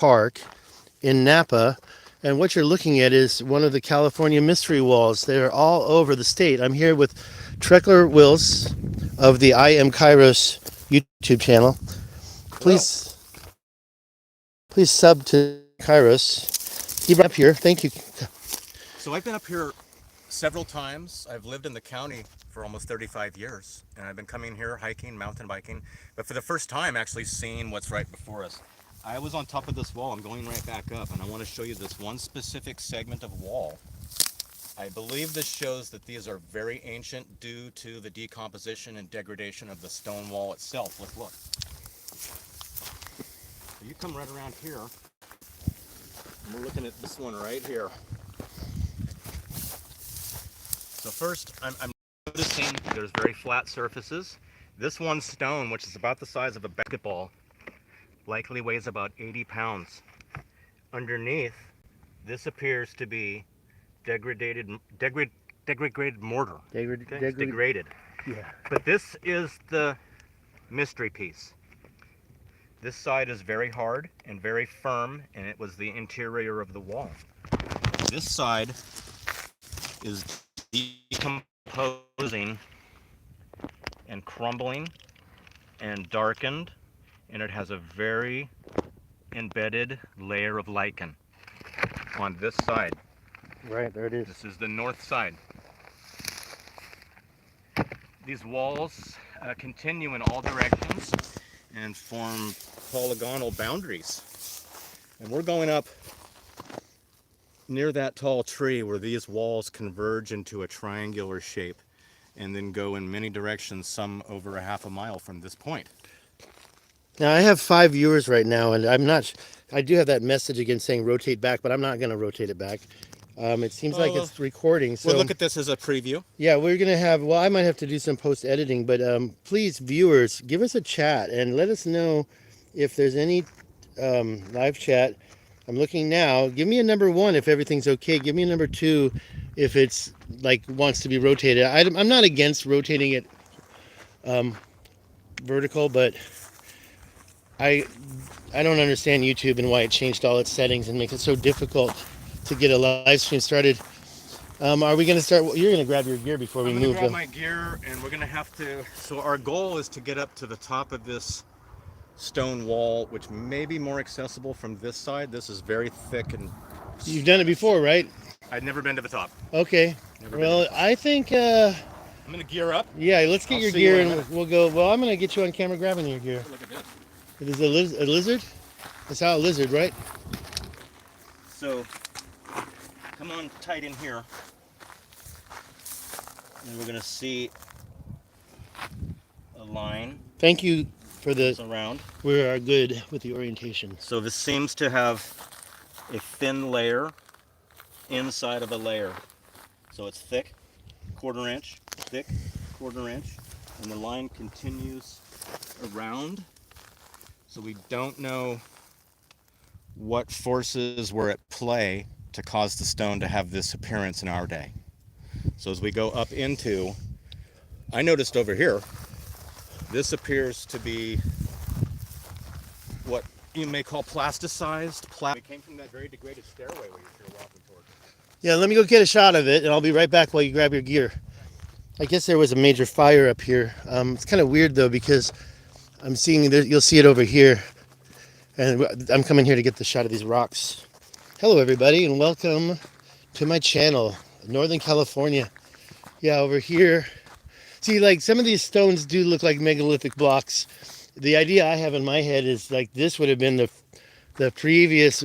Park in Napa. And what you're looking at is one of the California mystery walls. They're all over the state. I'm here with Treckler Wills of the I Am Kairos YouTube channel. Please sub to Kairos. He brought up here. Thank you. So I've been up here several times. I've lived in the county for almost 35 years, and I've been coming here hiking, mountain biking, but for the first time actually seeing what's right before us. I was on top of this wall. I'm going right back up, and I want to show you this one specific segment of wall. I believe this shows that these are very ancient due to the decomposition and degradation of the stone wall itself. Let's look. So you come right around here, and we're looking at this one right here. So first, I'm noticing there's very flat surfaces. This one stone, which is about the size of a basketball, likely weighs about 80 pounds. Underneath, this appears to be degraded mortar. Degraded. Yeah. But this is the mystery piece. This side is very hard and very firm, and it was the interior of the wall. This side is decomposing and crumbling and darkened, and it has a very embedded layer of lichen on this side. Right, there it is. This is the north side. These walls continue in all directions and form polygonal boundaries. And we're going up near that tall tree where these walls converge into a triangular shape and then go in many directions, some over a half a mile from this point. Now I have 5 viewers right now, and I do have that message again saying rotate back, but I'm not going to rotate it back. It seems like it's recording. So we'll look at this as a preview. Yeah, we're going to have, well, I might have to do some post editing, but please, viewers, give us a chat and let us know if there's any live chat. I'm looking now. Give me a number 1 if everything's okay. Give me a number 2 if it's like wants to be rotated. I'm not against rotating it vertical, but I don't understand YouTube and why it changed all its settings and make it so difficult to get a live stream started. Are we going to start? You're going to grab your gear before we move. I'm going to grab my gear, and we're going to have to. So our goal is to get up to the top of this stone wall, which may be more accessible from this side. This is very thick, and you've done it before, right? I've never been to the top. Okay. Well, I think I'm going to gear up. Yeah, let's get your gear, and we'll go. Well, I'm going to get you on camera grabbing your gear. Look at this. It is a lizard. It's how a lizard, right? So come on tight in here, and we're going to see a line. Thank you for the around. We are good with the orientation. So this seems to have a thin layer inside of a layer. So it's thick, 1/4 inch, thick, 1/4 inch, and the line continues around. So we don't know what forces were at play to cause the stone to have this appearance in our day. So as we go up into, I noticed over here, this appears to be what you may call plasticized. It came from that very degraded stairway where you're walking towards. Yeah, let me go get a shot of it, and I'll be right back while you grab your gear. I guess there was a major fire up here. It's kind of weird though, because I'm seeing, you'll see it over here, and I'm coming here to get the shot of these rocks. Hello everybody, and welcome to my channel, Northern California. Yeah, over here. See, like some of these stones do look like megalithic blocks. The idea I have in my head is like this would have been the previous,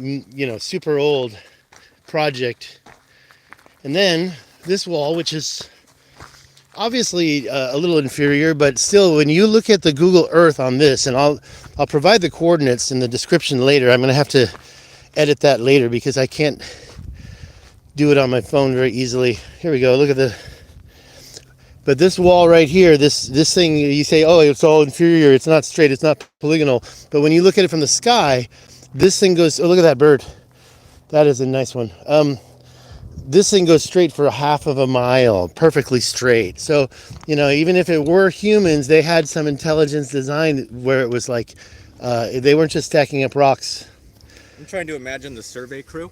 super old project. And then this wall, which is obviously a little inferior, but still, when you look at the Google Earth on this, and I'll provide the coordinates in the description later. I'm going to have to edit that later because I can't do it on my phone very easily. Here we go. Look at but this wall right here, this thing, you say, oh, it's all inferior. It's not straight. It's not polygonal. But when you look at it from the sky, this thing goes, oh, look at that bird. That is a nice one. This thing goes straight for 1/2 mile, perfectly straight. So, even if it were humans, they had some intelligence design where it was like, they weren't just stacking up rocks. I'm trying to imagine the survey crew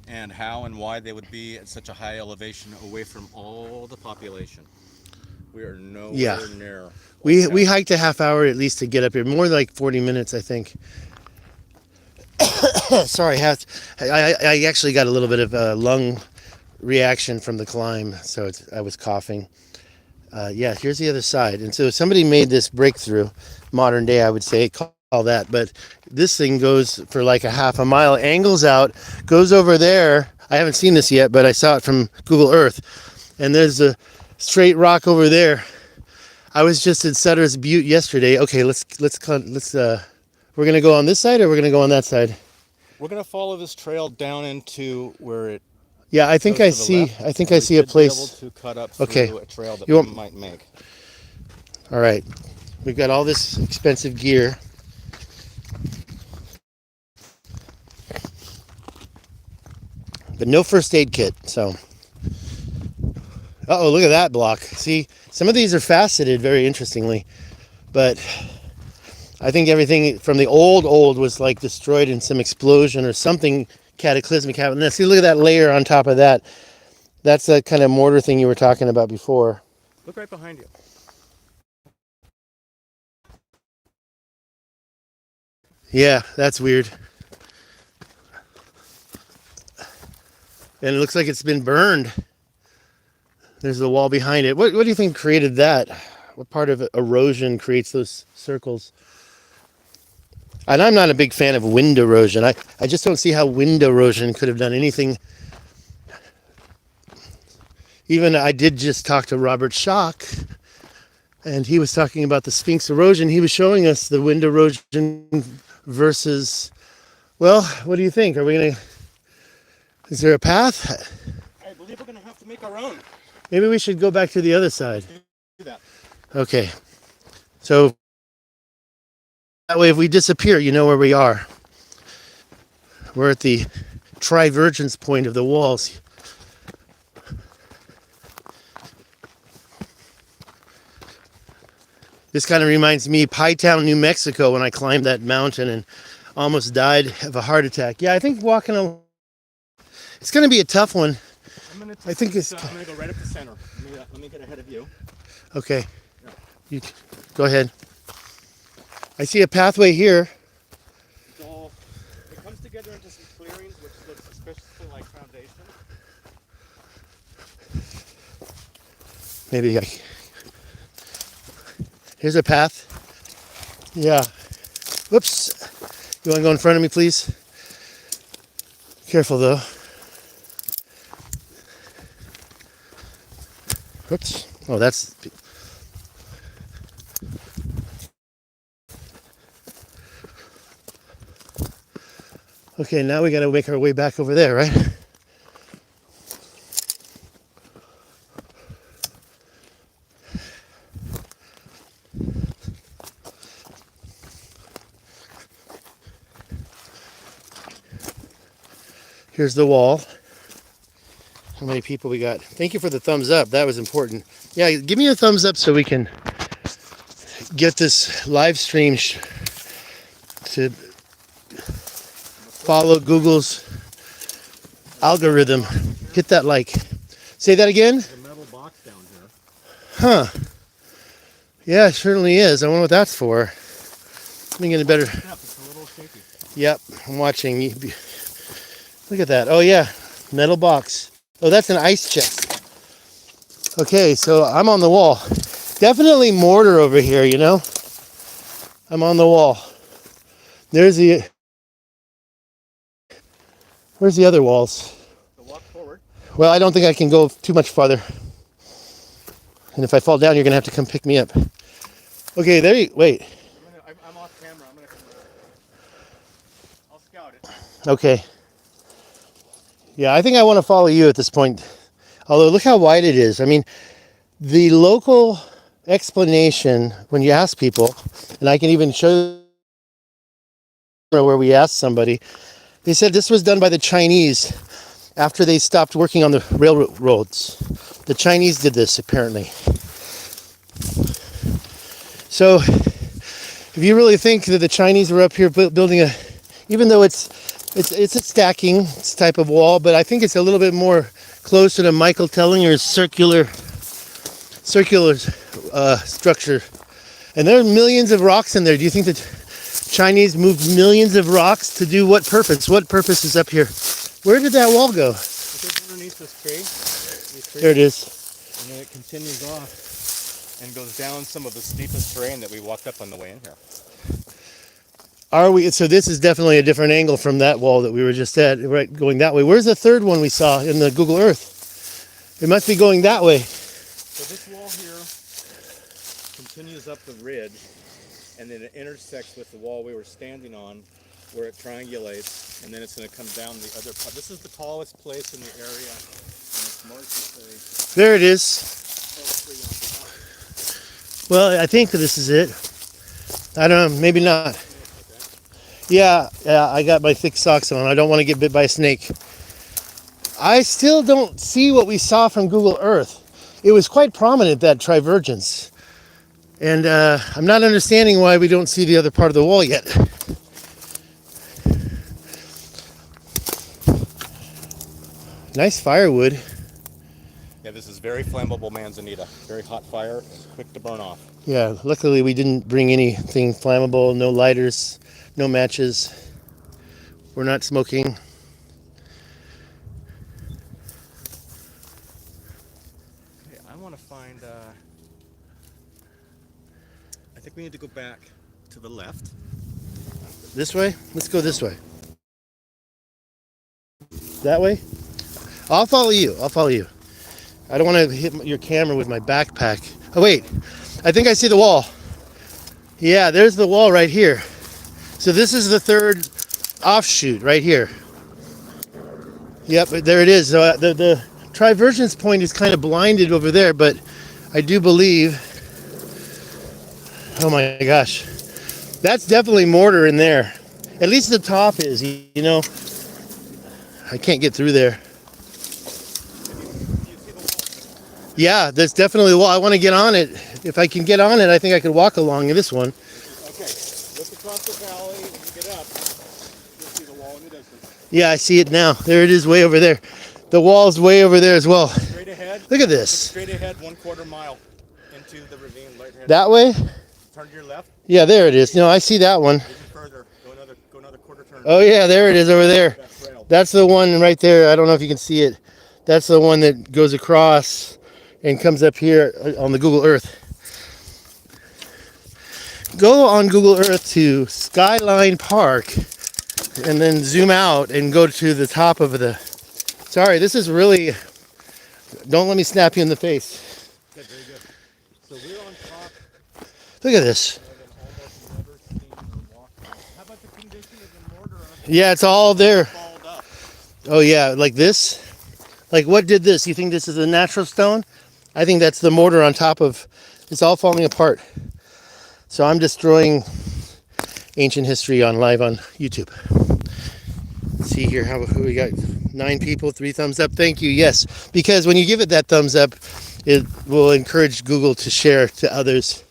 and how and why they would be at such a high elevation away from all the population. We are nowhere near. We hiked a half hour at least to get up here. More like 40 minutes, I think. Sorry, I actually got a little bit of a lung reaction from the climb, so I was coughing. Yeah, here's the other side. And so somebody made this breakthrough, modern day, I would say, call that. But this thing goes for like a half a mile, angles out, goes over there. I haven't seen this yet, but I saw it from Google Earth. And there's a straight rock over there. I was just in Sutter's Butte yesterday. Okay, let's we're gonna go on this side or we're gonna go on that side? We're gonna follow this trail down into where it. Yeah, I think I see. Left, I think I see a place. Be able to cut up through a trail that we might make. All right, we've got all this expensive gear. But no first aid kit, so. Uh-oh, look at that block. See, some of these are faceted very interestingly, but I think everything from the old was like destroyed in some explosion or something cataclysmic happened. Now, see, look at that layer on top of that. That's the kind of mortar thing you were talking about before. Look right behind you. Yeah, that's weird. And it looks like it's been burned. There's the wall behind it. What do you think created that? What part of erosion creates those circles? And I'm not a big fan of wind erosion. I just don't see how wind erosion could have done anything. Even I did just talk to Robert Schock, and he was talking about the Sphinx erosion. He was showing us the wind erosion versus, well, what do you think? Is there a path? I believe we're going to have to make our own. Maybe we should go back to the other side. Do that. Okay. So that way if we disappear, you know where we are. We're at the trivergence point of the walls. This kind of reminds me of Pie Town, New Mexico, when I climbed that mountain and almost died of a heart attack. Yeah, I think walking along, it's going to be a tough one. I'm going to go right up the center. Let me get ahead of you. Okay. Yeah. You go ahead. I see a pathway here. It comes together into some clearings, which looks suspiciously like foundation. Maybe here's a path. Yeah. Whoops. You want to go in front of me, please? Careful, though. Whoops. Oh, that's... Okay, now we got to make our way back over there, right? Here's the wall. How many people we got? Thank you for the thumbs up. That was important. Yeah, give me a thumbs up so we can get this live stream to follow Google's algorithm. Hit that like. Say that again? There's a metal box down here. Huh. Yeah, it certainly is. I wonder what that's for. Let me get a better... It's a little shaky. Yep, I'm watching. Look at that. Oh, yeah. Metal box. Oh, that's an ice chest. Okay, so I'm on the wall. Definitely mortar over here, you know? I'm on the wall. There's the... Where's the other walls? So walk forward. Well, I don't think I can go too much farther. And if I fall down, you're going to have to come pick me up. Okay, there you... Wait. I'm off camera. I'm going to come around. I'll scout it. Okay. Yeah, I think I want to follow you at this point. Although, look how wide it is. I mean, the local explanation, when you ask people, and I can even show where we asked somebody, they said this was done by the Chinese after they stopped working on the railroads. The Chinese did this, apparently. So, if you really think that the Chinese were up here building even though it's It's a stacking type of wall, but I think it's a little bit more closer to Michael Tellinger's circular structure. And there are millions of rocks in there. Do you think that Chinese moved millions of rocks to do what purpose? What purpose is up here? Where did that wall go? It's underneath this tree. There it is. And then it continues off and goes down some of the steepest terrain that we walked up on the way in here. Are we? So this is definitely a different angle from that wall that we were just at, right? Going that way. Where's the third one we saw in the Google Earth? It must be going that way. So this wall here continues up the ridge, and then it intersects with the wall we were standing on, where it triangulates, and then it's going to come down the other part. This is the tallest place in the area, and it's marked as a There it is. tree on top. Well, I think this is it. I don't know. Maybe not. Yeah, I got my thick socks on. I don't want to get bit by a snake. I still don't see what we saw from Google Earth. It was quite prominent, that divergence. And I'm not understanding why we don't see the other part of the wall yet. Nice firewood. Yeah, this is very flammable manzanita. Very hot fire, quick to burn off. Yeah, luckily we didn't bring anything flammable, no lighters, no matches. We're not smoking. Okay, I want to find, I think we need to go back to the left. This way? Let's go this way. That way? I'll follow you. I'll follow you. I don't want to hit your camera with my backpack. Oh, wait. I think I see the wall. Yeah, there's the wall right here. So this is the third offshoot right here. Yep, there it is. The divergence point is kind of blinded over there, but I do believe... Oh my gosh. That's definitely mortar in there. At least the top is, you know. I can't get through there. Yeah, there's definitely a wall. I want to get on it. If I can get on it, I think I could walk along this one. Okay, look across the valley and you get up. You'll see the wall in the distance. Yeah, I see it now. There it is, way over there. The wall's way over there as well. Straight ahead. Look at this. Straight ahead, 1/4 mile into the ravine. Right ahead. That way? Turn to your left. Yeah, there it is. No, I see that one. Even further. Go another quarter turn. Oh yeah, there it is over there. That trail. That's the one right there. I don't know if you can see it. That's the one that goes across and comes up here on the Google Earth. Go on Google Earth to Skyline Park and then zoom out and go to the top of the... Sorry, this is really... Don't let me snap you in the face. Good, very good. So we're on top Look at this. of an almost never seen or walked on. How about the condition of the mortar? Yeah, it's all there. Balled up. Oh yeah, like this? Like what did this? You think this is a natural stone? I think that's the mortar on top of... It's all falling apart. So I'm destroying ancient history live on YouTube. Let's see here, how we got 9 people, 3 thumbs up. Thank you. Yes, because when you give it that thumbs up, it will encourage Google to share to others.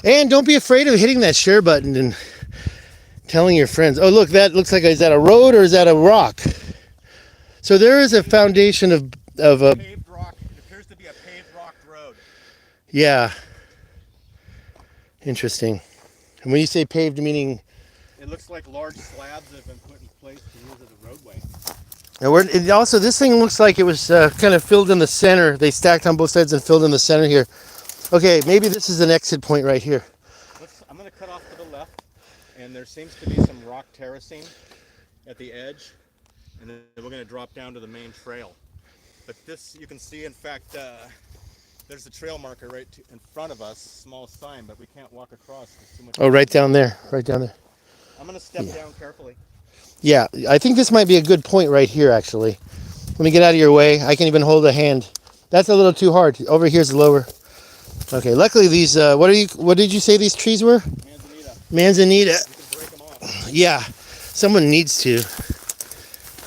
And don't be afraid of hitting that share button and telling your friends. Oh, look, that looks like, is that a road or is that a rock? So there is a foundation of a... Paved rock. It appears to be a paved rock road. Yeah. Interesting. And when you say paved, meaning... It looks like large slabs that have been put in place to use as a roadway. And also, this thing looks like it was kind of filled in the center. They stacked on both sides and filled in the center here. Okay, maybe this is an exit point right here. I'm going to cut off to the left, and there seems to be some rock terracing at the edge, and then we're going to drop down to the main trail. But this, you can see, in fact, there's a trail marker right in front of us, small sign, but we can't walk across. There's too much. Oh, right down there. Right down there. I'm going to step down carefully. Yeah, I think this might be a good point right here, actually. Let me get out of your way. I can even hold a hand. That's a little too hard. Over here's lower. Okay, luckily these, what did you say these trees were? Manzanita. Manzanita. You can break them off. Yeah, someone needs to.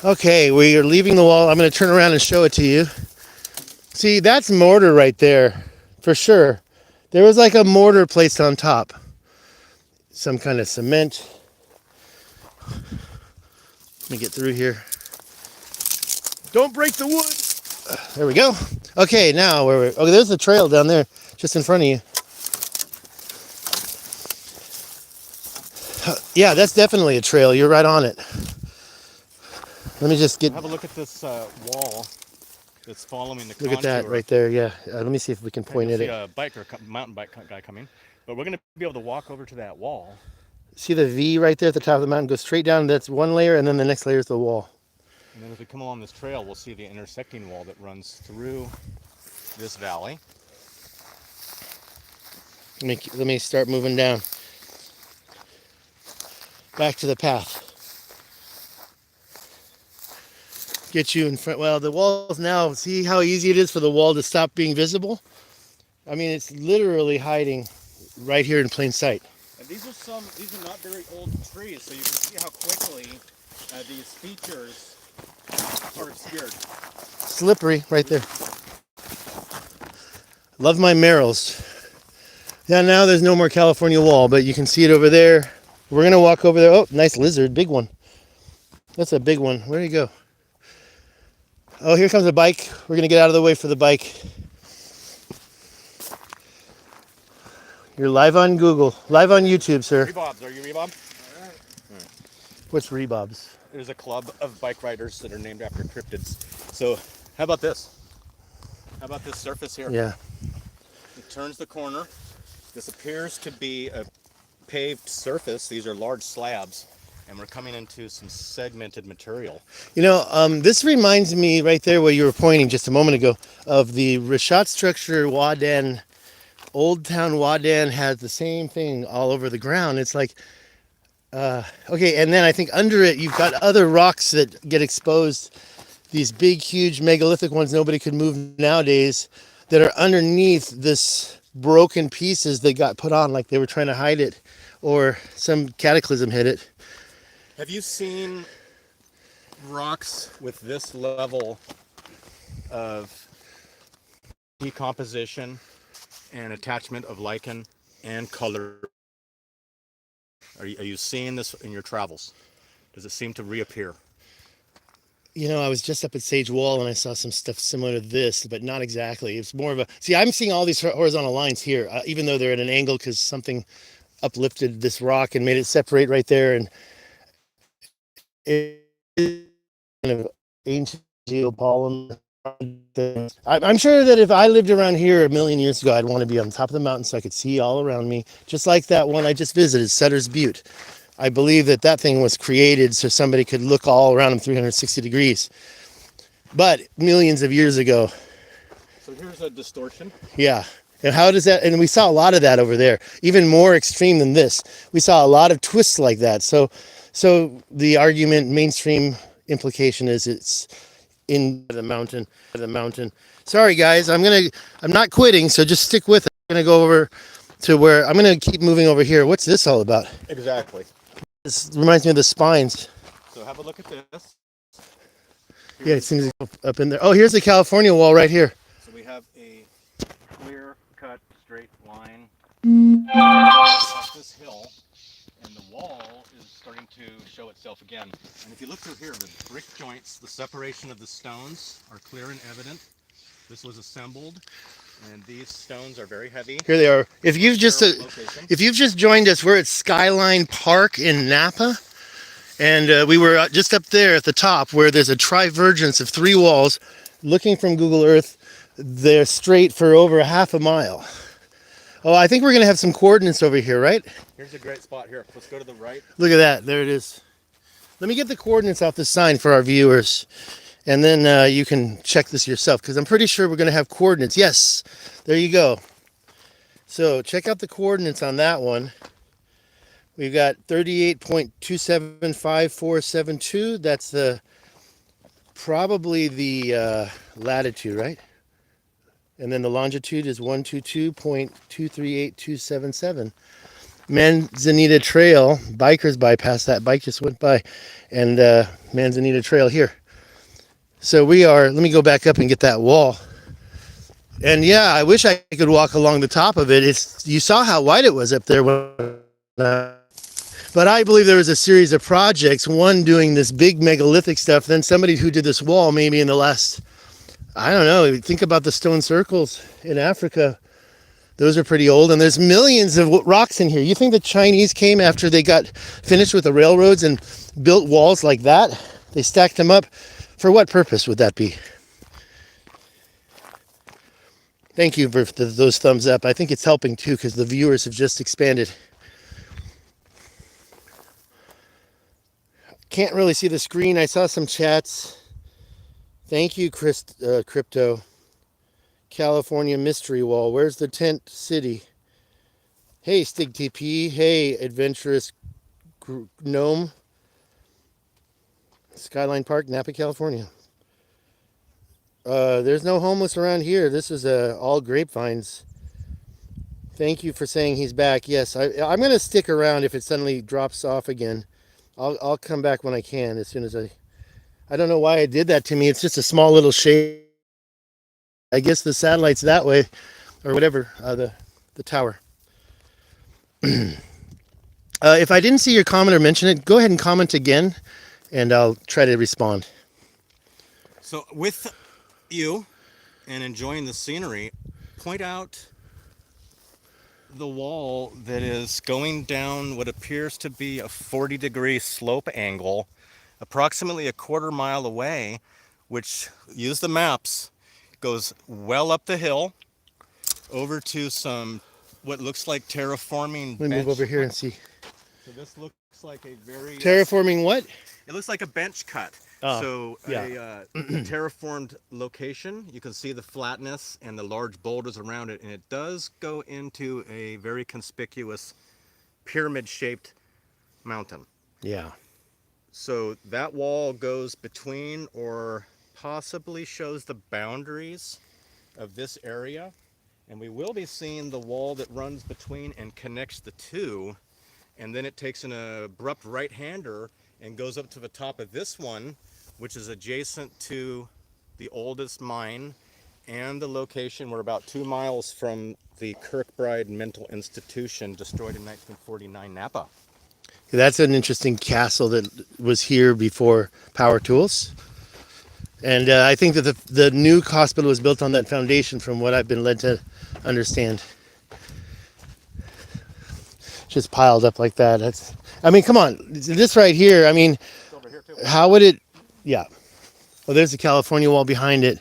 Okay, we are leaving the wall. I'm going to turn around and show it to you. See, that's mortar right there, for sure. There was like a mortar placed on top. Some kind of cement. me get through here. Don't break the wood. There we go. Okay, now where we're, okay, there's the trail down there, just in front of you. Yeah, that's definitely a trail. You're right on it. Let me just get. Have a look at this wall that's following the contour. Look at that right there. Yeah. Let me see if we can point at it. A biker, mountain bike guy coming, but we're going to be able to walk over to that wall. See the V right there at the top of the mountain? Go straight down. That's one layer, and then the next layer is the wall. And then as we come along this trail, we'll see the intersecting wall that runs through this valley. Let me start moving down. Back to the path. Get you in front. Well, the wall's now, see how easy it is for the wall to stop being visible? I mean, it's literally hiding right here in plain sight. And these are not very old trees, so you can see how quickly these features are obscured. Slippery right there. Love my marrows. Yeah, now there's no more California wall, but you can see it over there. We're gonna walk over there. Oh, nice lizard, big one. That's a big one. Where'd he go? Oh, here comes a bike. We're gonna get out of the way for the bike. You're live on Google, live on YouTube, sir. Rebobs, are you Rebob? All right. What's Rebobs? There's a club of bike riders that are named after cryptids. So, how about this? How about this surface here? Yeah. It turns the corner. This appears to be a paved surface. These are large slabs, and we're coming into some segmented material. You know, this reminds me right there where you were pointing just a moment ago of the Richat structure. Wadan, Old Town Wadan has the same thing all over the ground. It's like, okay, and then I think under it you've got other rocks that get exposed. These big, huge megalithic ones nobody could move nowadays that are underneath this broken pieces that got put on like they were trying to hide it or some cataclysm hit it. Have you seen rocks with this level of decomposition and attachment of lichen and color? Are you seeing this in your travels? Does it seem to reappear? You know, I was just up at Sage Wall and I saw some stuff similar to this, but not exactly. It's more of a, see, I'm seeing all these horizontal lines here, even though they're at an angle because something uplifted this rock and made it separate right there. And it is kind of ancient geopollen. I'm sure that if I lived around here a million years ago, I'd want to be on top of the mountain so I could see all around me, just like that one I just visited, Sutter's Butte. I believe that that thing was created so somebody could look all around them 360 degrees. But millions of years ago. So here's a distortion. Yeah. And how does that, and we saw a lot of that over there, even more extreme than this. We saw a lot of twists like that. So the argument, mainstream implication is it's in the mountain. Sorry guys, I'm not quitting, so just stick with it. I'm gonna go over to where, I'm gonna keep moving over here. What's this all about? Exactly. This reminds me of the spines. So have a look at this. Yeah, it seems to go up in there. Oh, here's the California wall right here. So we have a clear cut straight line across this hill, and the wall is starting to show itself again. And if you look through here, the brick joints, the separation of the stones are clear and evident. This was assembled, and these stones are very heavy. Here they are. If you've just joined us, we're at Skyline Park in Napa, and we were just up there at the top where there's a trivergence of three walls. Looking from Google Earth, they're straight for over half a mile. Oh, I think we're gonna have some coordinates over here, right? Here's a great spot here. Let's go to the right. Look at that. There it is. Let me get the coordinates off the sign for our viewers. And then you can check this yourself because I'm pretty sure we're going to have coordinates. Yes, there you go. So check out the coordinates on that one. We've got 38.275472. That's probably the latitude, right? And then the longitude is 122.238277. Manzanita Trail, bikers bypass. That bike just went by. And Manzanita Trail here. So we are, let me go back up and get that wall. And yeah, I wish I could walk along the top of it. You saw how wide it was up there. But I believe there was a series of projects, one doing this big megalithic stuff, then somebody who did this wall maybe in the last, I don't know, think about the stone circles in Africa. Those are pretty old, and there's millions of rocks in here. You think the Chinese came after they got finished with the railroads and built walls like that? They stacked them up. For what purpose would that be? Thank you for those thumbs up. I think it's helping too, because the viewers have just expanded. Can't really see the screen. I saw some chats. Thank you, Crypto. California Mystery Wall. Where's the tent city? Hey, Stig TP. Hey, Adventurous Gnome. Skyline Park, Napa, California. There's no homeless around here. This is all grapevines. Thank you for saying he's back. Yes, I'm going to stick around if it suddenly drops off again. I'll come back when I can, as soon as I don't know why it did that to me. It's just a small little shade. I guess the satellite's that way, or whatever, the tower. If I didn't see your comment or mention it, go ahead and comment again, and I'll try to respond. So with you and enjoying the scenery, point out the wall that is going down what appears to be a 40-degree slope angle, approximately a quarter mile away, which, use the maps, goes well up the hill over to some what looks like terraforming. Let me move over here and see. So this looks like a very Terraforming what? it looks like a bench cut. So a terraformed location. You can see the flatness and the large boulders around it, and it does go into a very conspicuous pyramid-shaped mountain. Yeah. So that wall goes between, or possibly shows the boundaries of this area, and we will be seeing the wall that runs between and connects the two, and then it takes an abrupt right-hander and goes up to the top of this one, which is adjacent to the oldest mine and the location. We're about 2 miles from the Kirkbride Mental Institution, destroyed in 1949 Napa. That's an interesting castle that was here before power tools. And I think that the new hospital was built on that foundation, from what I've been led to understand. Just piled up like that. I mean, come on. This right here, I mean, Over here too. how would it... Yeah. Well, there's the California wall behind it.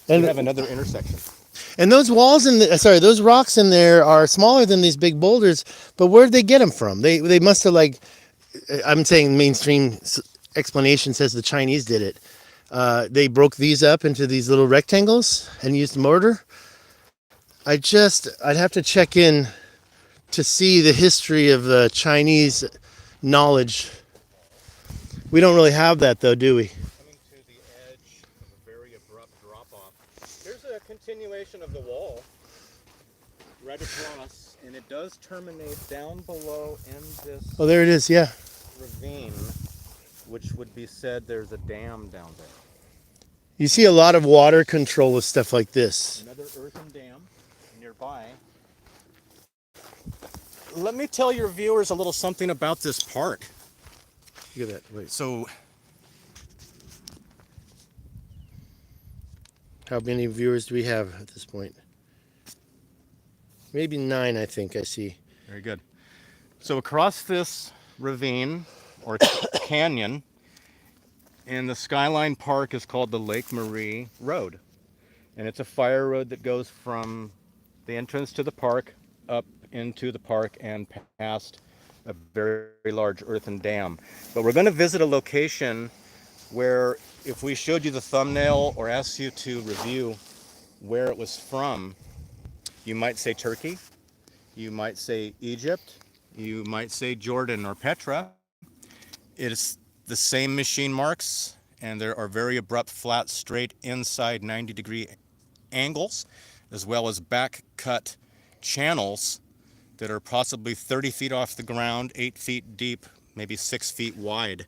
And we have another intersection. And those walls those rocks in there are smaller than these big boulders, but where'd they get them from? They must have, like, I'm saying mainstream explanation says the Chinese did it. They broke these up into these little rectangles and used mortar. I'd have to check in to see the history of the Chinese knowledge. We don't really have that, though, do we? Coming to the edge of a very abrupt drop-off. Here's a continuation of the wall right across, and it does terminate down below in this Oh, there it is, yeah. ravine, which would be said there's a dam down there. You see a lot of water control with stuff like this. Another earthen dam nearby. Let me tell your viewers a little something about this park. Look at that. Wait. So, How many viewers do we have at this point? Maybe 9, I think I see. very good. So across this ravine, or canyon, in the Skyline Park is called the Lake Marie Road. And it's a fire road that goes from the entrance to the park up into the park and past a very, very large earthen dam. But we're going to visit a location where, if we showed you the thumbnail or asked you to review where it was from, you might say Turkey, you might say Egypt, you might say Jordan or Petra. It's the same machine marks, and there are very abrupt, flat, straight, inside 90-degree angles, as well as back cut channels that are possibly 30 feet off the ground, 8 feet deep, maybe 6 feet wide.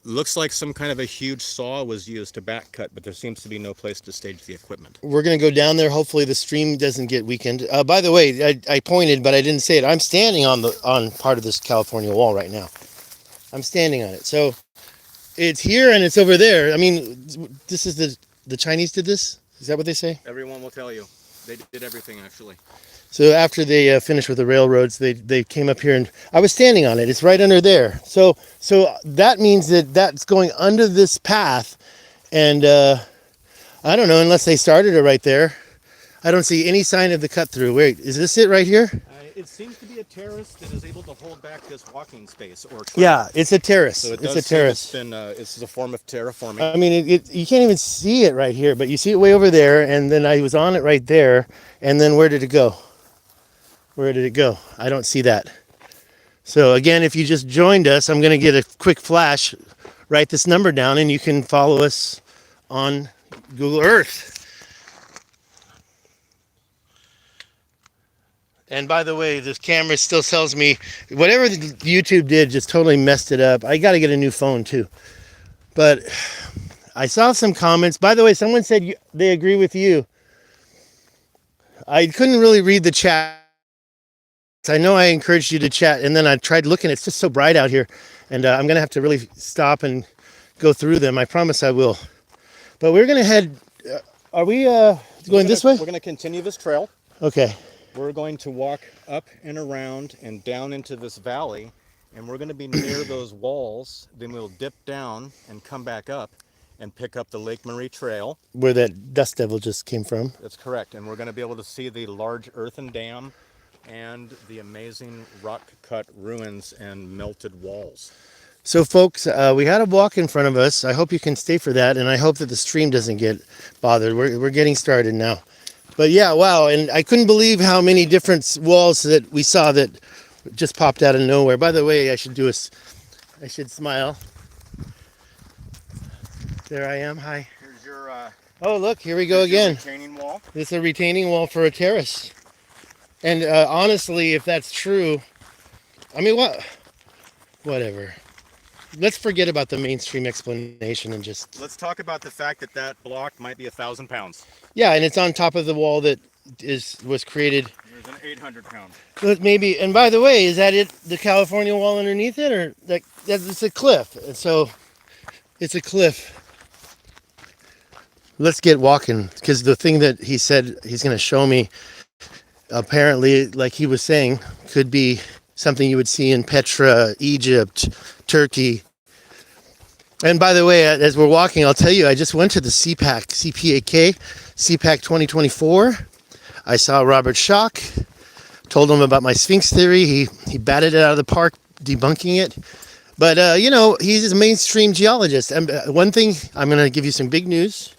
looks like some kind of a huge saw was used to back cut, but there seems to be no place to stage the equipment. We're going to go down there. Hopefully the stream doesn't get weakened. By the way, I pointed, but I didn't say it. I'm standing on part of this California wall right now. I'm standing on it. So it's here and it's over there. I mean, this is the Chinese did this? Is that what they say? Everyone will tell you. They did everything, actually. So after they finished with the railroads, they came up here and I was standing on it. It's right under there. So that means that's going under this path. And I don't know, unless they started it right there. I don't see any sign of the cut through. Wait, is this it right here? It seems to be a terrace that is able to hold back this walking space. Yeah, it's a terrace. So it's a terrace. It's a form of terraforming. I mean, you can't even see it right here, but you see it way over there. And then I was on it right there. And then where did it go? Where did it go? I don't see that. So again, if you just joined us, I'm going to get a quick flash. Write this number down and you can follow us on Google Earth. And by the way, this camera still tells me whatever YouTube did just totally messed it up. I got to get a new phone too. But I saw some comments. By the way, someone said they agree with you. I couldn't really read the chat. I know I encouraged you to chat, and then I tried looking. It's just so bright out here, and I'm going to have to really stop and go through them. I promise I will. But we're going to head... are we going this way? We're going to continue this trail. Okay. We're going to walk up and around and down into this valley, and we're going to be near those walls. Then we'll dip down and come back up and pick up the Lake Marie Trail. Where that dust devil just came from. That's correct. And we're going to be able to see the large earthen dam and the amazing rock-cut ruins and melted walls. So folks, we had a walk in front of us. I hope you can stay for that, and I hope that the stream doesn't get bothered. We're getting started now. But yeah, wow, and I couldn't believe how many different walls that we saw that just popped out of nowhere. By the way, I should smile. There I am, hi. Here's your oh look, here we go again. Retaining wall. This is a retaining wall for a terrace. And honestly, if that's true, I mean, whatever. Let's forget about the mainstream explanation and just... Let's talk about the fact that block might be 1,000 pounds. Yeah, and it's on top of the wall that was created. There's an 800 pound. Maybe, and by the way, is that it? The California wall underneath it, or that's a cliff? And so, it's a cliff. Let's get walking, because the thing that he said he's going to show me, apparently, like he was saying, could be something you would see in Petra, Egypt, Turkey. And by the way, as we're walking, I'll tell you, I just went to the CPAK 2024. I saw Robert Schock, told him about my Sphinx theory. He batted it out of the park, debunking it. But, you know, he's a mainstream geologist. And one thing, I'm going to give you some big news.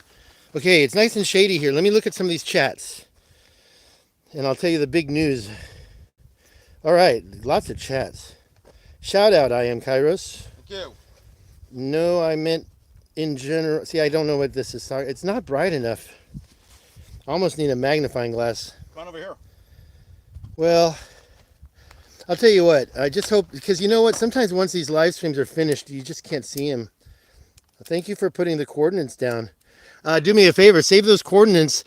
Okay, it's nice and shady here. Let me look at some of these chats. And I'll tell you the big news. All right, lots of chats. Shout out, I am Kairos. Thank you. No, I meant in general. See, I don't know what this is. It's not bright enough. I almost need a magnifying glass. Come on over here. Well, I'll tell you what. I just hope, because you know what? Sometimes once these live streams are finished, you just can't see them. Thank you for putting the coordinates down. Do me a favor. Save those coordinates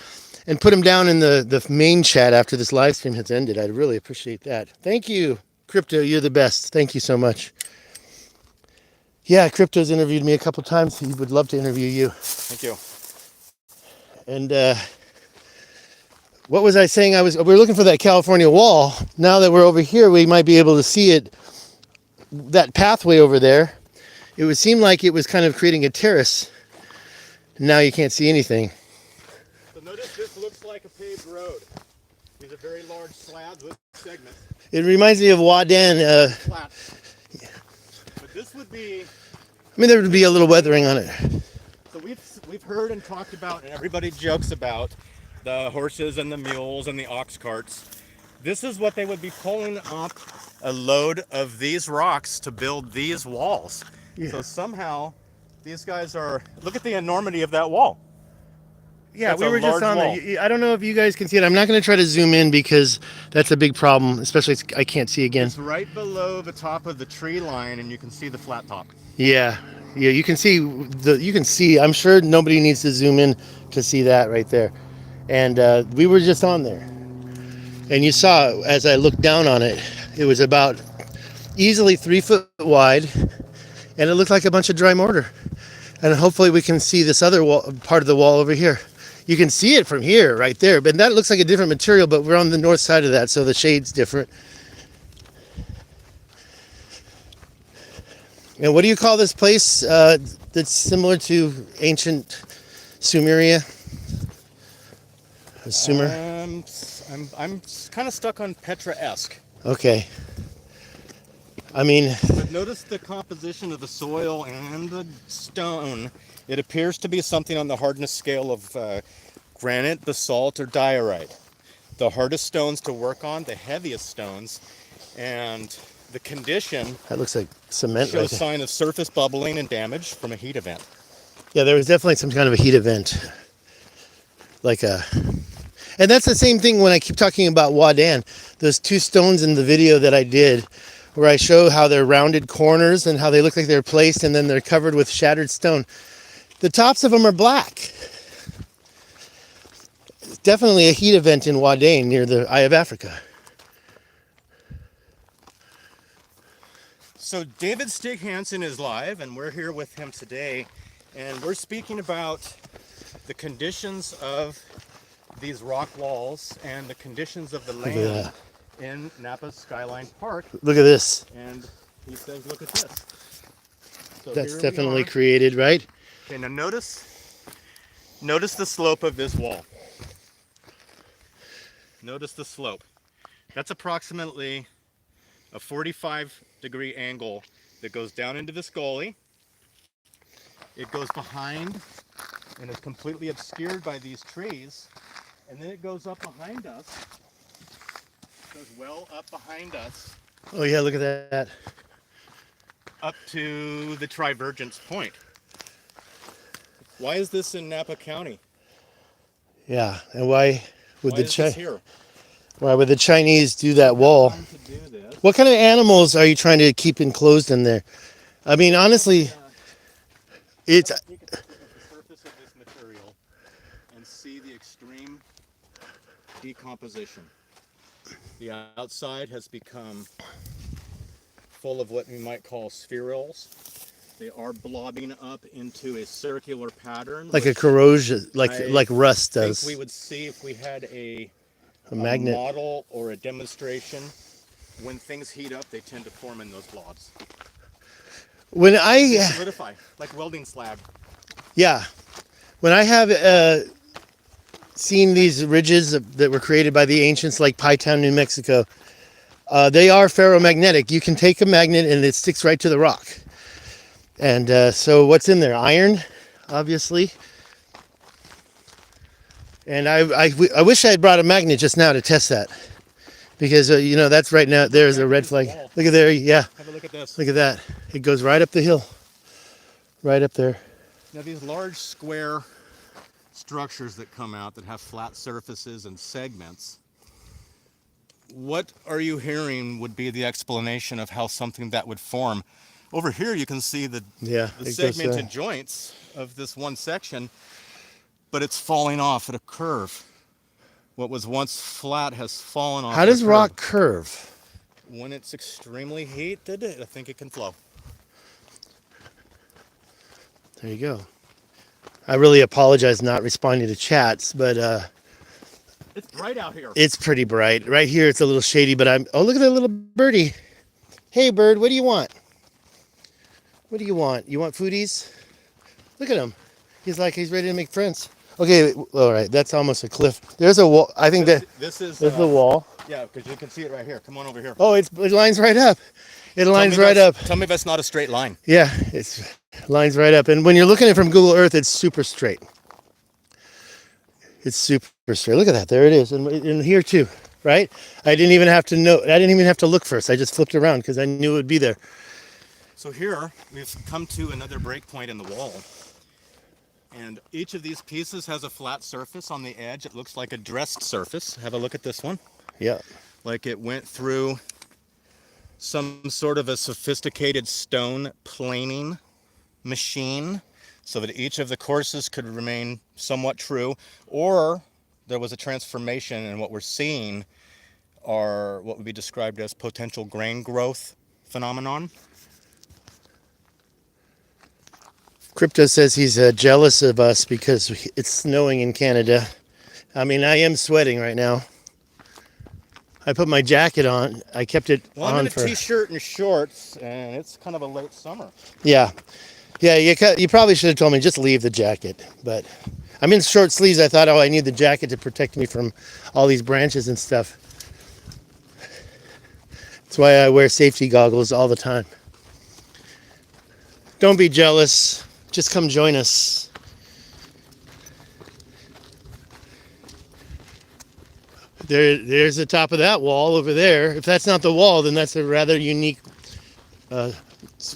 and put them down in the main chat after this live stream has ended. I'd really appreciate that. Thank you, Crypto. You're the best. Thank you so much. Yeah, Crypto's interviewed me a couple times. He would love to interview you. Thank you. And what was I saying? We were looking for that California wall. Now that we're over here, we might be able to see it. That pathway over there. It would seem like it was kind of creating a terrace. Now you can't see anything. So notice this looks like a paved road. These are very large slabs with segments. It reminds me of Wadan. Flat. But this would be... I mean, there would be a little weathering on it. So we've heard and talked about, and everybody jokes about, the horses and the mules and the ox carts. This is what they would be pulling up a load of these rocks to build these walls. Yeah. So somehow these guys are... Look at the enormity of that wall. Yeah, That's we were just on wall. there. I don't know if you guys can see it. I'm not going to try to zoom in because that's a big problem, especially I can't see again. It's right below the top of the tree line, and you can see the flat top. Yeah, Yeah, you can see you can see. I'm sure nobody needs to zoom in to see that right there. And we were just on there, and you saw as I looked down on it, it was about easily 3 foot wide, and it looked like a bunch of dry mortar. And hopefully we can see this other wall, part of the wall over here. You can see it from here, right there, but that looks like a different material. But we're on the north side of that, so the shade's different. And what do you call this place that's similar to ancient Sumeria? Sumer? I'm kind of stuck on Petra-esque. Okay. I mean, But notice the composition of the soil and the stone. It appears to be something on the hardness scale of granite, basalt, or diorite. The hardest stones to work on, the heaviest stones, and the condition that looks like cement. shows Right there. sign of surface bubbling and damage from a heat event. Yeah, there was definitely some kind of a heat event. And that's the same thing when I keep talking about Wadan. Those two stones in the video that I did, where I show how they're rounded corners and how they look like they're placed and then they're covered with shattered stone. The tops of them are black. It's definitely a heat event in Wadan near the Eye of Africa. So David Stig Hansen is live, and we're here with him today, and we're speaking about the conditions of these rock walls and the conditions of the land in Napa's Skyline Park. Look at this. And he says, look at this. So That's definitely created, right? Okay, now notice the slope of this wall. Notice the slope. That's approximately a 45-degree angle that goes down into this gully. It goes behind and is completely obscured by these trees. And then it goes up behind us. Goes well up behind us. Oh yeah, look at that. Up to the Trivergence Point. Why is this in Napa County? Yeah, and why would Why is this here? why would the Chinese do that wall? Time to do this. What kind of animals are you trying to keep enclosed in there? I mean, honestly, it's Take a look at the surface of this material and see the extreme decomposition. The outside has become full of what we might call spherules. They are blobbing up into a circular pattern. like a which corrosion, like I rust I think does. we would see if we had a Magnet. model or a demonstration. When things heat up, they tend to form in those blobs. When They I solidify, like welding slag. yeah, when I have seen these ridges that were created by the ancients, like Pie Town, New Mexico, they are ferromagnetic. You can take a magnet and it sticks right to the rock. And so what's in there? Iron, obviously. And I wish I had brought a magnet just now to test that. Because, you know, that's right now, there's a red flag. Look at there, yeah. Have a look at this. Look at that. It goes right up the hill. Right up there. Now these large square structures that come out that have flat surfaces and segments, what are you hearing would be the explanation of how something that would form? Over here you can see the Yeah. it goes, segmented joints of this one section, but it's falling off at a curve. What was once flat has fallen off. how at a does curve. rock curve? When it's extremely heated, I think it can flow. There you go. I really apologize not responding to chats, but It's bright out here. it's pretty bright. Right here it's a little shady, but oh, look at that little birdie. Hey bird, what do you want? What do you want? You want foodies? Look at him. He's ready to make friends. Okay, all right, that's almost a cliff. There's a wall. I think that This is there's the wall. Yeah, because you can see it right here. Come on over here. Oh, it lines right up. It lines right up. Tell me if that's not a straight line. Yeah, it's lines right up. And when you're looking at it from Google Earth, it's super straight. It's super straight. Look at that. There it is. And here too, right? I didn't even have to know. I didn't even have to look first. I just flipped around because I knew it would be there. So here we've come to another break point in the wall. And each of these pieces has a flat surface on the edge. It looks like a dressed surface. Have a look at this one. Yeah. Like it went through some sort of a sophisticated stone planing machine so that each of the courses could remain somewhat true, or there was a transformation, and what we're seeing are what would be described as potential grain growth phenomenon. Crypto says he's jealous of us because it's snowing in Canada. I mean, I am sweating right now. I put my jacket on. I kept it Well, I'm on in a for... t-shirt and shorts, and it's kind of a late summer. Yeah. Yeah, you probably should have told me just leave the jacket. But I'm in short sleeves. I thought, oh, I need the jacket to protect me from all these branches and stuff. That's why I wear safety goggles all the time. Don't be jealous. Just come join us. There's the top of that wall over there. If that's not the wall, then that's a rather unique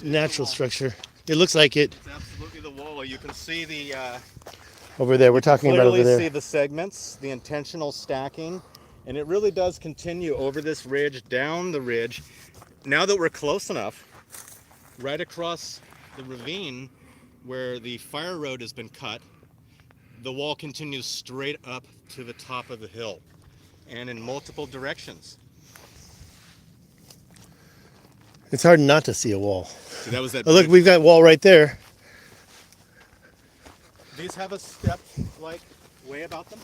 natural structure. It looks like it. It's absolutely the wall. You can see the... Over there, we're talking about over clearly there. see the segments, the intentional stacking, and it really does continue over this ridge, down the ridge. Now that we're close enough, right across the ravine where the fire road has been cut, the wall continues straight up to the top of the hill and in multiple directions. It's hard not to see a wall. So that was that. Oh, look, we've got wall right there. These have a step-like way about them.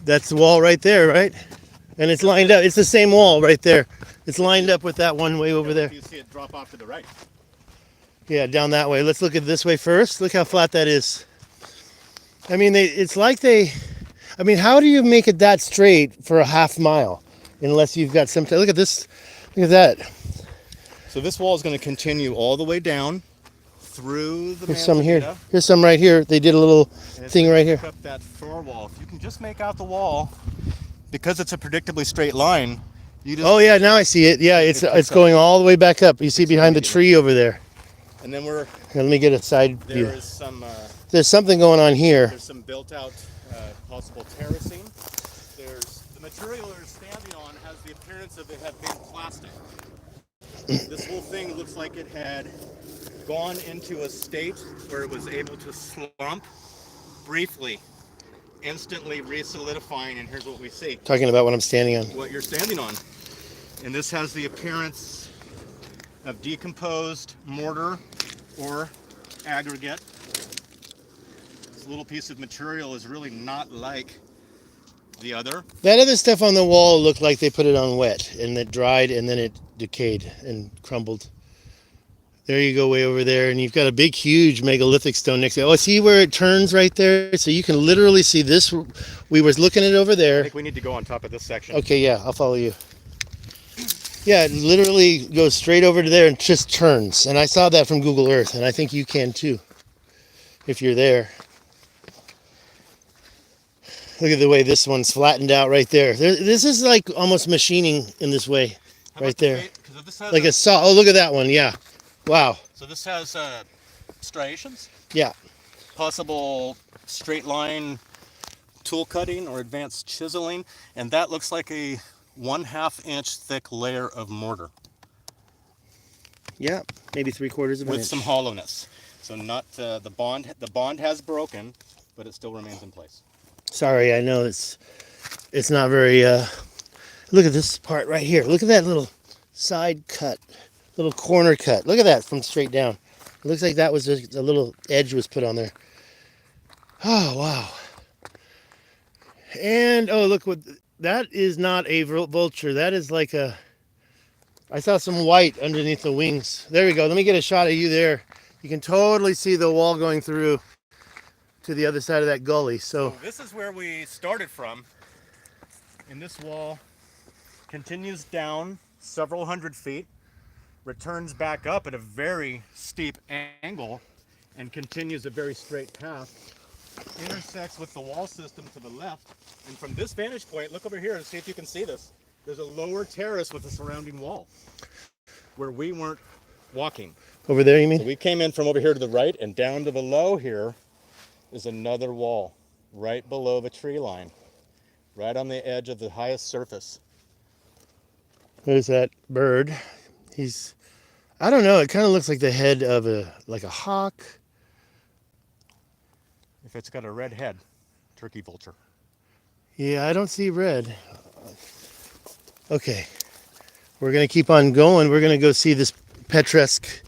That's the wall right there, right? And it's lined up. It's the same wall right there. It's lined up with that one way over there. You see it drop off to the right. Yeah, down that way. Let's look at this way first. Look how flat that is. I mean, it's like I mean, how do you make it that straight for a half mile? Unless you've got some... Look at this. Look at that. So this wall is going to continue all the way down through the Here's some Manzanita. here. Here's some right here. They did a little thing right here. Up that floor wall. If you can just make out the wall, because it's a predictably straight line, you just... Oh yeah, now I see it. Yeah, it's going all the way back up. You see behind the tree over there. And then we're... Here, let me get a side view. There is some... There's something going on here. There's some built-out possible terracing. There's... The material you're standing on has the appearance of it have been plastic. This whole thing looks like it had gone into a state where it was able to slump briefly, instantly re-solidifying, and here's what we see. Talking about what I'm standing on. What you're standing on. And this has the appearance of decomposed mortar or aggregate. This little piece of material is really not like the other. That other stuff on the wall looked like they put it on wet, and it dried, and then it decayed and crumbled. There you go, way over there, and you've got a big, huge megalithic stone next to it. Oh, see where it turns right there? So you can literally see this. We were looking at it over I there. think we need to go on top of this section. Okay, yeah, I'll follow you. Yeah, it literally goes straight over to there and just turns. And I saw that from Google Earth, and I think you can too, if you're there. Look at the way this one's flattened out right there. This is like almost machining in this way, right there. Like a saw. Oh, look at that one. Yeah. Wow. So this has striations? Yeah. Possible straight line tool cutting or advanced chiseling, and that looks like a 1/2 inch thick layer of mortar. Yeah, maybe 3/4 of an with inch. some hollowness. So not the bond. The bond has broken, but it still remains in place. Sorry, I know it's not very. Look at this part right here. Look at that little side cut, little corner cut. Look at that from straight down. It looks like that was just a little edge was put on there. Oh wow! And oh look what that is, not a vulture. That is like a. I saw some white underneath the wings. There we go. Let me get a shot of you there. You can totally see the wall going through to the other side of that gully. So this is where we started from. And this wall continues down several hundred feet, returns back up at a very steep angle, and continues a very straight path, intersects with the wall system to the left. And from this vantage point, look over here and see if you can see this. There's a lower terrace with a surrounding wall where we weren't walking. over there, you mean? So we came in from over here to the right, and down to below here is another wall right below the tree line, right on the edge of the highest surface. There's that bird. He's I don't know. It kind of looks like the head of like a hawk. If it's got a red head, turkey vulture. Yeah, I don't see red. Okay, we're gonna keep on going. We're gonna go see this Petresque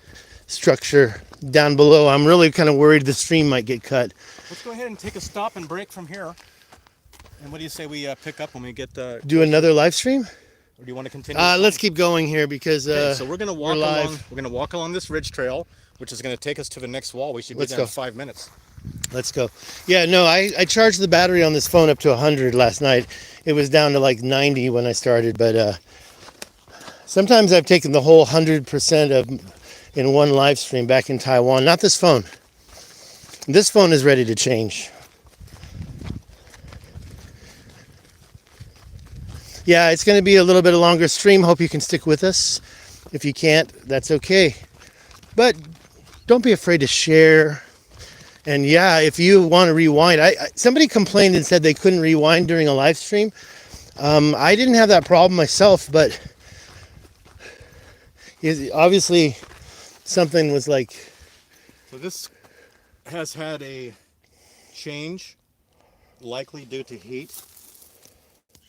structure down below. I'm really kind of worried the stream might get cut. Let's go ahead and take a stop and break from here. And what do you say we pick up when we get Do another live stream? Or do you want to continue? Let's keep going here because okay, so we're gonna walk live. along. We're gonna walk along this ridge trail, which is gonna take us to the next wall. We should be Let's there go. in 5 minutes. Let's go. Yeah, no, I charged the battery on this phone up to 100 last night. It was down to like 90 when I started, but sometimes I've taken the whole 100% of in one live stream back in Taiwan. Not this phone. This phone is ready to change. Yeah, it's going to be a little bit longer stream. Hope you can stick with us. If you can't, that's okay. But don't be afraid to share. And yeah, if you want to rewind, somebody complained and said they couldn't rewind during a live stream. I didn't have that problem myself, but obviously something was like. So this has had a change, likely due to heat.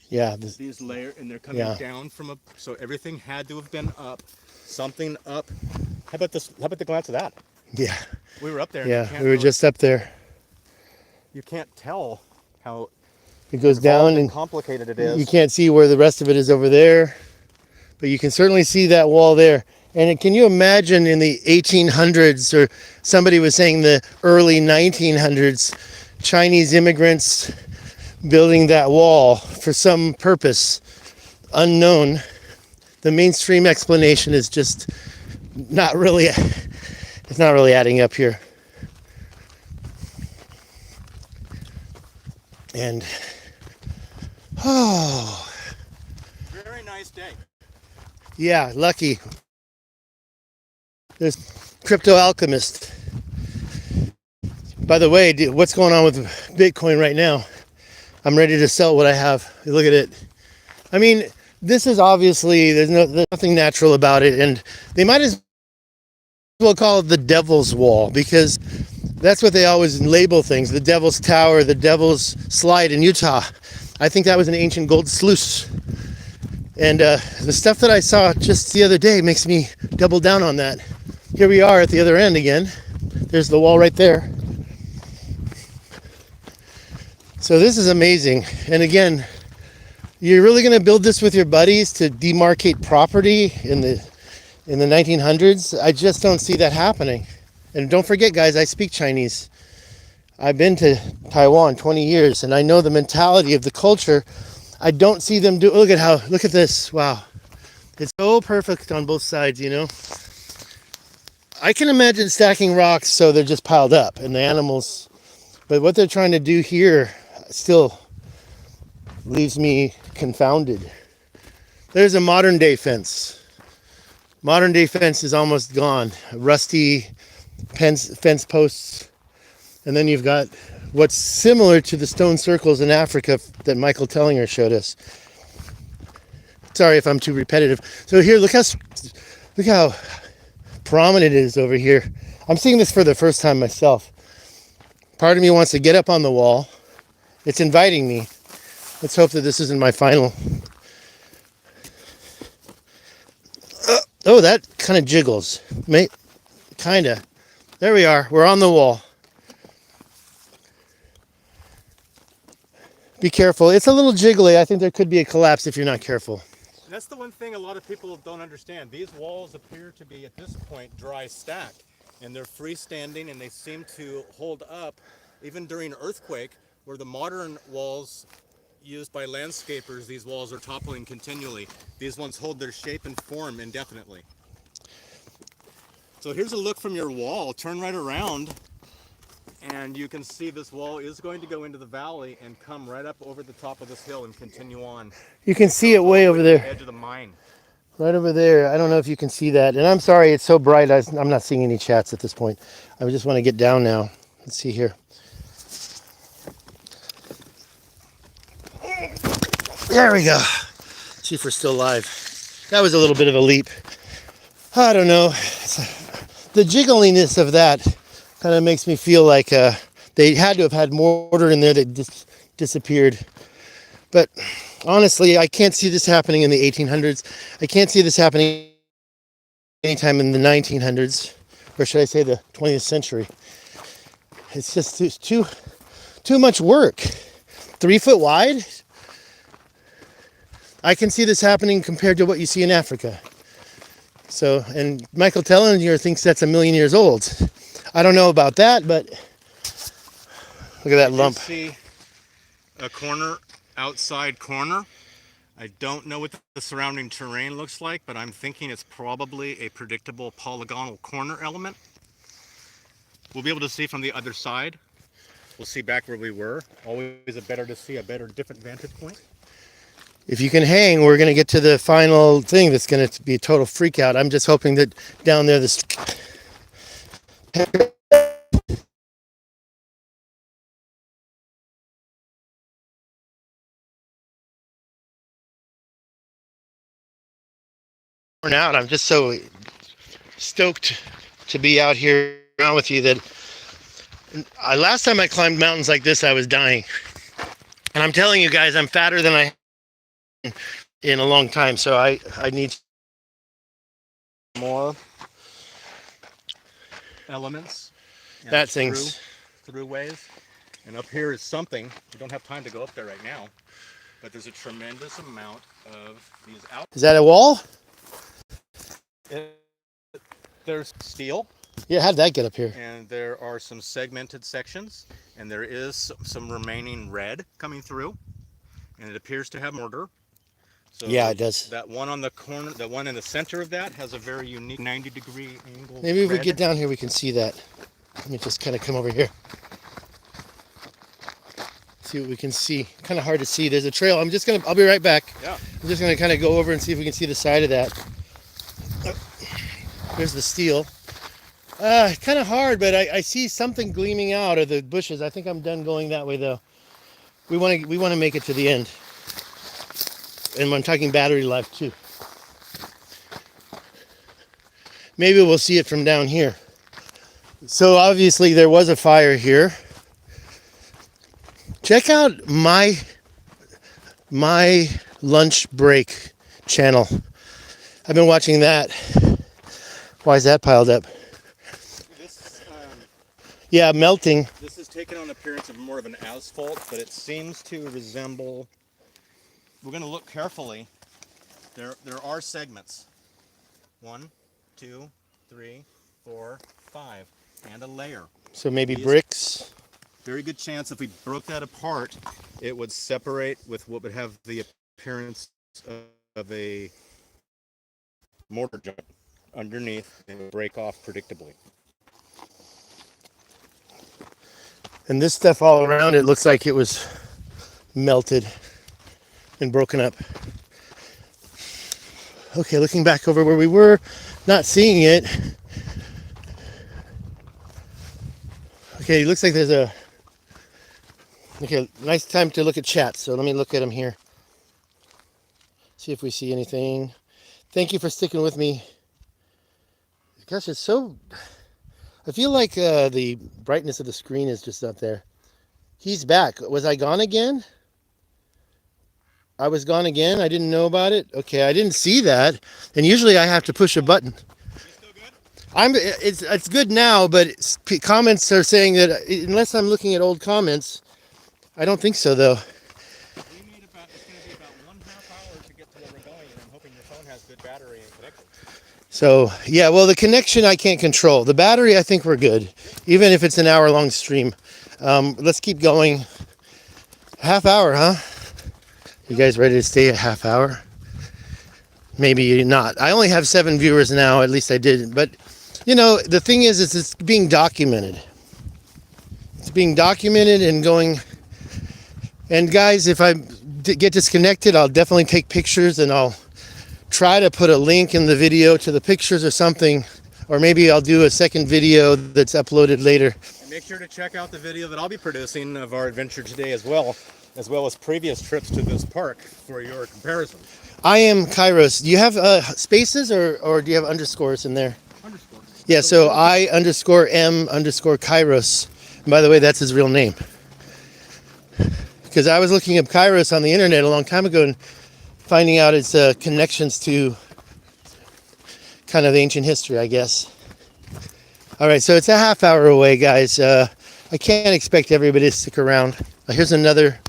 Yeah. These layers, and they're coming down from a. So everything had to have been up, something up. How about this? How about the glance of that? Yeah. We were up there. Yeah, we were just up there. You can't tell how it goes down and complicated it is. You can't see where the rest of it is over there, but you can certainly see that wall there. And can you imagine in the 1800s, or somebody was saying the early 1900s, Chinese immigrants building that wall for some purpose unknown? The mainstream explanation is just not really. It's not really adding up here. And, oh. Very nice day. Yeah, lucky. There's Crypto Alchemist. By the way, what's going on with Bitcoin right now? I'm ready to sell what I have. Look at it. I mean, this is obviously, there's nothing natural about it. And they might as well call it the Devil's Wall, because that's what they always label things. The Devil's Tower, the Devil's Slide in Utah. I think that was an ancient gold sluice. And the stuff that I saw just the other day makes me double down on that. Here we are at the other end again. There's the wall right there. So this is amazing. And again, you're really going to build this with your buddies to demarcate property in the 1900s? I just don't see that happening. And don't forget, guys, I speak Chinese. I've been to Taiwan 20 years, and I know the mentality of the culture. I don't see them do. Look at this. Wow. It's so perfect on both sides, you know. I can imagine stacking rocks so they're just piled up and the animals. But what they're trying to do here still leaves me confounded. There's a modern day fence. Modern day fence is almost gone. Rusty fence posts. And then you've got what's similar to the stone circles in Africa that Michael Tellinger showed us. Sorry if I'm too repetitive. So here, look how prominent it is over here. I'm seeing this for the first time myself. Part of me wants to get up on the wall. It's inviting me. Let's hope that this isn't my final. Oh, that kind of jiggles. Kinda. There we are. We're on the wall. Be careful. It's a little jiggly. I think there could be a collapse if you're not careful. That's the one thing a lot of people don't understand. These walls appear to be, at this point, dry stacked. And they're freestanding, and they seem to hold up even during an earthquake, where the modern walls used by landscapers, these walls are toppling continually. These ones hold their shape and form indefinitely. So here's a look from your wall. Turn right around, and you can see this wall is going to go into the valley and come right up over the top of this hill and continue on. You can see it way over there. The edge of the mine. Right over there. I don't know if you can see that. And I'm sorry, it's so bright. I'm not seeing any chats at this point. I just want to get down now. Let's see here. There we go. See if we're still live. That was a little bit of a leap. I don't know. the jiggliness of that kind of makes me feel like they had to have had mortar in there that just disappeared. But honestly, I can't see this happening in the 1800s. I can't see this happening anytime in the 1900s, or should I say the 20th century. It's just too much work. 3 foot wide? I can see this happening compared to what you see in Africa. So, and Michael Tellinger thinks that's 1 million years old. I don't know about that, but look at that lump. See a corner, outside corner. I don't know what the surrounding terrain looks like, but I'm thinking it's probably a predictable polygonal corner element. We'll be able to see from the other side. We'll see back where we were. Always better to see a different vantage point. If you can hang, we're going to get to the final thing that's going to be a total freak out. I'm just hoping that down there this out. I'm just so stoked to be out here around with you that last time I climbed mountains like this, I was dying. And I'm telling you guys, I'm fatter than I in a long time, so I need more elements. That thing's through ways. And up here is something. We don't have time to go up there right now, but there's a tremendous amount of these out. Is that a wall? There's steel. Yeah, how'd that get up here? And there are some segmented sections, and there is some remaining red coming through, and it appears to have mortar. So yeah, it does. That one on the corner, the one in the center of that has a very unique 90-degree angle. Maybe if we get down here, we can see that. Let me just kind of come over here. See what we can see. Kind of hard to see. There's a trail. I'll be right back. Yeah. I'm just gonna kind of go over and see if we can see the side of that. There's the steel. Kind of hard, but I see something gleaming out of the bushes. I think I'm done going that way though. We want to make it to the end. And I'm talking battery life too. Maybe we'll see it from down here. So obviously there was a fire here. Check out my lunch break channel. I've been watching that. Why is that piled up? This, yeah, melting. This is taken on appearance of more of an asphalt, but it seems to resemble. We're going to look carefully. There are segments. 1, 2, 3, 4, 5, and a layer. So maybe bricks. Very good chance if we broke that apart, it would separate with what would have the appearance of a mortar joint underneath and would break off predictably. And this stuff all around it looks like it was melted and broken up. Okay, looking back over where we were, not seeing it. Okay, it looks like there's a... Okay, nice time to look at chat, so let me look at them here. See if we see anything. Thank you for sticking with me. Gosh, it's so... I feel like the brightness of the screen is just up there. He's back. Was I gone again? I was gone again? I didn't know about it? Okay, I didn't see that. And usually I have to push a button. Still good? It's good now, but comments are saying that unless I'm looking at old comments, I don't think so though. It's going to be about 1/2 hour to get to where we're going, and I'm hoping your phone has good battery and connection. So, yeah, well, the connection I can't control. The battery, I think we're good, even if it's an hour-long stream. Let's keep going. Half hour, huh? You guys ready to stay a half hour? Maybe not. I only have 7 viewers now, at least I did. But, you know, the thing is it's being documented. It's being documented and going... And guys, if I get disconnected, I'll definitely take pictures and I'll try to put a link in the video to the pictures or something, or maybe I'll do a second video that's uploaded later. And make sure to check out the video that I'll be producing of our adventure today as well as previous trips to this park for your comparison. I am Kairos. Do you have spaces or do you have underscores in there? Underscore. Yeah, so I_M_Kairos. And by the way, that's his real name. Because I was looking up Kairos on the internet a long time ago and finding out its connections to kind of ancient history, I guess. All right, so it's a half hour away, guys. I can't expect everybody to stick around. Here's another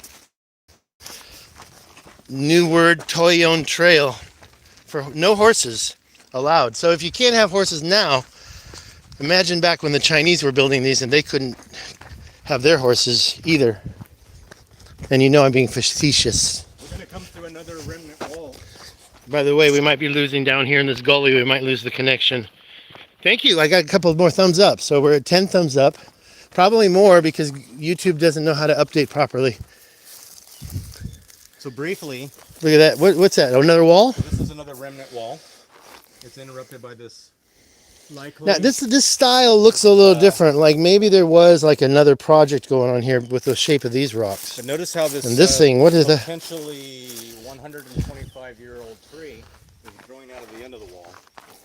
new word, Toyon Trail, for no horses allowed. So if you can't have horses now, imagine back when the Chinese were building these and they couldn't have their horses either. And you know I'm being facetious. We're going to come through another remnant wall. By the way, we might be losing down here in this gully. We might lose the connection. Thank you. I got a couple more thumbs up. So we're at 10 thumbs up. Probably more because YouTube doesn't know how to update properly. So briefly, Look at that. What's that? Another wall? so this is another remnant wall. It's interrupted by this likely. Now this style looks a little different. Like maybe there was like another project going on here with the shape of these rocks. But notice how this And this thing, what is that? potentially 125-year-old tree is growing out of the end of the wall.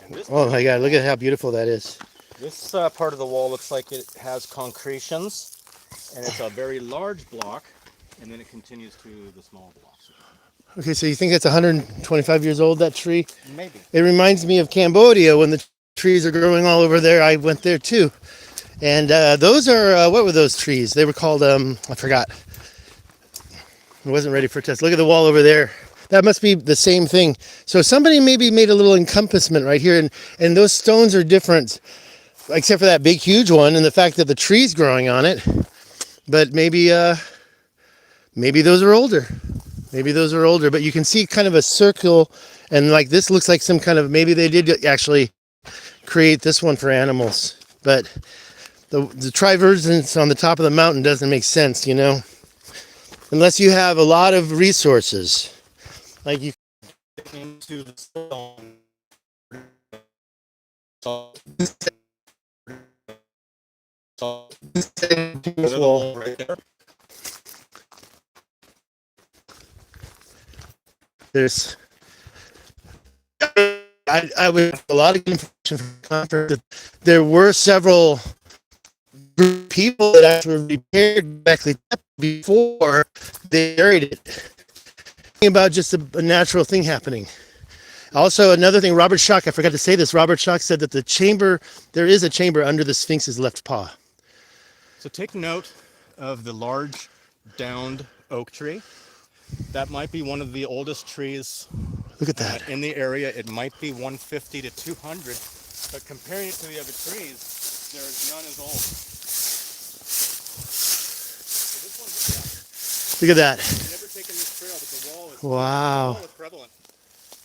And this Oh my God! Look at how beautiful that is. This part of the wall looks like it has concretions, and it's a very large block, and then it continues to the small blocks. Okay, so you think that's 125 years old, that tree? Maybe. It reminds me of Cambodia when the trees are growing all over there. I went there too. And those are, what were those trees? They were called, I forgot. I wasn't ready for a test. Look at the wall over there. That must be the same thing. So somebody maybe made a little encompassment right here, and those stones are different, except for that big, huge one, and the fact that the tree's growing on it. But maybe those are older. Maybe those are older, but you can see kind of a circle, and like this looks like some kind of, maybe they did actually create this one for animals. But the trivergence on the top of the mountain doesn't make sense, you know? Unless you have a lot of resources. Like you Into the stone. this wall. Right there. There's I would have a lot of information from the conference. There were several people that actually repaired directly before they buried it. Thinking about just a natural thing happening. Also, another thing, Robert Schock, I forgot to say this. Robert Schock said that there is a chamber under the Sphinx's left paw. So take note of the large downed oak tree. That might be one of the oldest trees Look at that. in the area. It might be 150 to 200, but comparing it to the other trees, there is none as old. So this one's Look at that. I've never taken this trail, but the wall is, Wow. the wall is prevalent.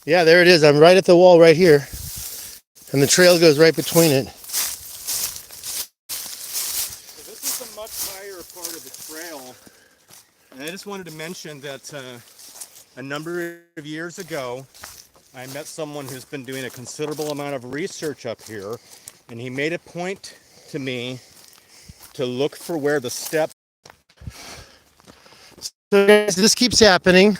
Yeah, there it is. I'm right at the wall right here. And the trail goes right between it. So this is a much higher part of the trail. And I just wanted to mention that a number of years ago, I met someone who's been doing a considerable amount of research up here, and he made a point to me to look for where the steps. So guys, this keeps happening.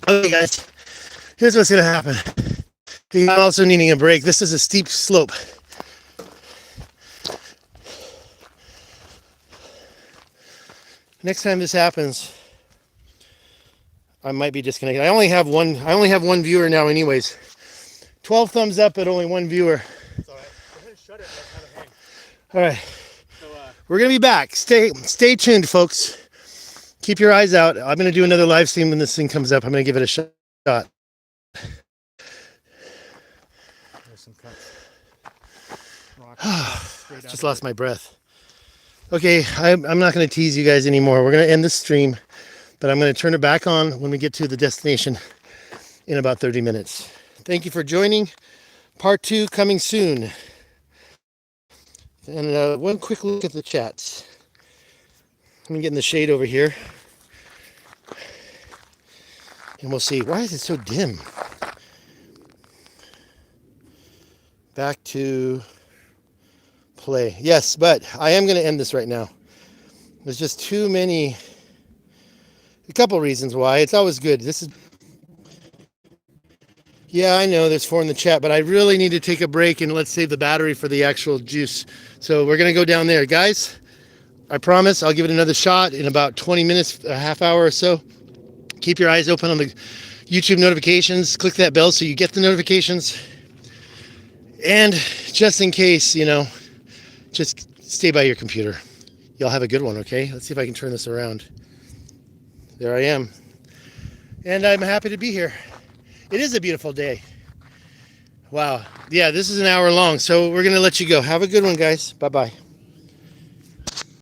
Okay guys, here's what's gonna happen. You're also needing a break. This is a steep slope. Next time this happens, I might be disconnected. I only have one viewer now anyways. 12 thumbs up, but only one viewer. It's all right. Go ahead and shut it. Let's have it hang. All right, So, we're gonna be back. Stay tuned, folks. Keep your eyes out. I'm gonna do another live stream when this thing comes up. I'm gonna give it a shot. there's some cuts. Rock Just lost my breath. Okay, I'm not going to tease you guys anymore. We're going to end the stream, but I'm going to turn it back on when we get to the destination in about 30 minutes. Thank you for joining. Part 2 coming soon. And one quick look at the chats. Let me get in the shade over here. And we'll see. Why is it so dim? Back to play. Yes, but I am going to end this right now. There's just too many. A couple reasons why. It's always good. This is. Yeah, I know there's 4 in the chat, but I really need to take a break and let's save the battery for the actual juice. So we're going to go down there. Guys, I promise I'll give it another shot in about 20 minutes, a half hour or so. Keep your eyes open on the YouTube notifications. Click that bell so you get the notifications. And just in case, you know, just stay by your computer. Y'all have a good one, okay? Let's see if I can turn this around. There I am. And I'm happy to be here. It is a beautiful day. Wow. Yeah, this is an hour long, so we're going to let you go. Have a good one, guys. Bye-bye.